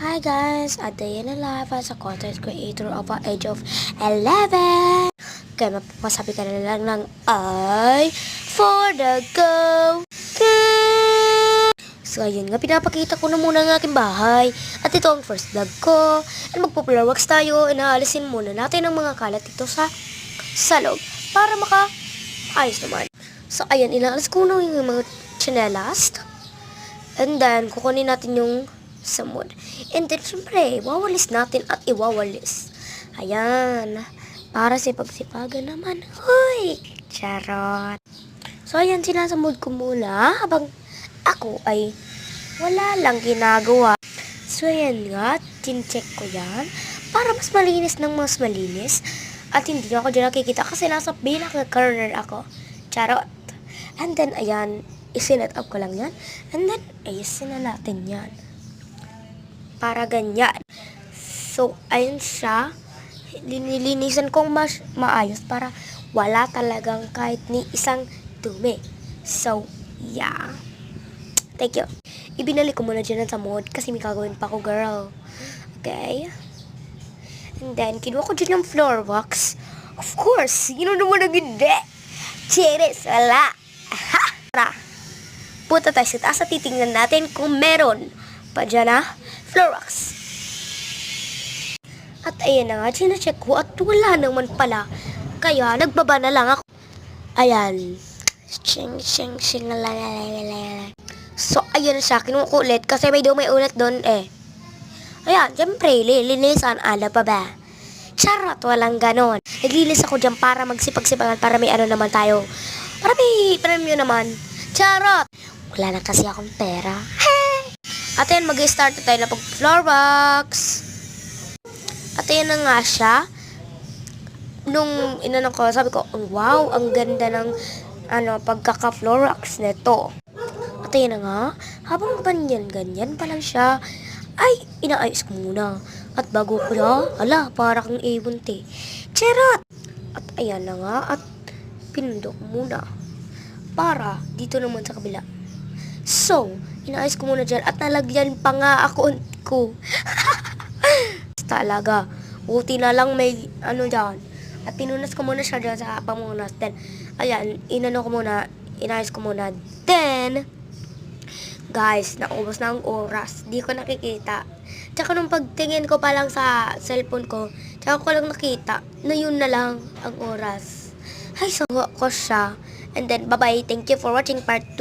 Hi guys, a day in a life as a content creator of a age of 11. Kaya mapapasabi ka na lang ng I for the go. So ayun nga, pinapakita ko na muna ang aking bahay. At ito ang first vlog ko. And magpo-floor wax tayo. Inaalisin muna natin ang mga kalat dito sa salog para ayos naman. So ayan, inaalis ko na yung mga chinelas. And then, kukunin natin yung samod. And then, syempre, wawalis natin at iwawalis. Ayan. Para sipag-sipagan naman. Hoy! Charot. So, ayan, sinasamod ko muna habang ako ay wala lang ginagawa. So, ayan nga, tincheck ko yan para mas malinis ng mas malinis. At hindi ako dyan nakikita kasi nasa pinaka-corner ako. Charot. And then, ayan, isinet up ko lang yan. And then, ayusin na natin yan. Para ganyan. So, ayun siya. Linilinisan kong maayos para wala talagang kahit ni isang dumi. So, yeah. Thank you. Ibinalik ko muna dyan sa mod kasi may gagawin pa ko, girl. Okay? And then, kinuha ko dyan yung floor wax. Of course, yun naman ang hindi. Cheers, wala. Ha! Tara. Punta tayo sa taas at titingnan natin kung meron pa dyan na floor wax. At ayan na nga, sinacheck ko at wala naman pala. Kaya nagbaba na lang ako. Ayan. So, ayan na siya. Kinuha ko ulit kasi may ulit doon eh. Ayan, siyempre, lilinisan. Ala pa ba? Charot, walang ganon. Naglilis ako dyan para magsipag-sipagan para may ano naman tayo. Para may premyo naman. Charot! Wala na kasi akong pera. Hey! At ayan, mag-start na tayo na pag-floor wax. At ayan na nga siya. Nung inano ko, sabi ko, wow, ang ganda ng pagkaka-floor wax nito. At ayan na nga, habang ganyan pa lang siya, ay, inaayos ko muna. At bago ko na, para kang ibunti. Charot! At ayan na nga, at pinundok muna. Para dito naman sa kabila. So, inaayos ko muna dyan at nalagyan pa nga ako ko. Talaga. Buti na lang may dyan. At pinunas ko muna siya dyan sa pamunas. Then, ayan, inayos ko muna. Then, guys, naubos na ang oras. Di ko nakikita. Tsaka nung pagtingin ko pa lang sa cellphone ko, tsaka ko lang nakita na yun na lang ang oras. Ay, sawa ko siya. And then, bye-bye. Thank you for watching part 2.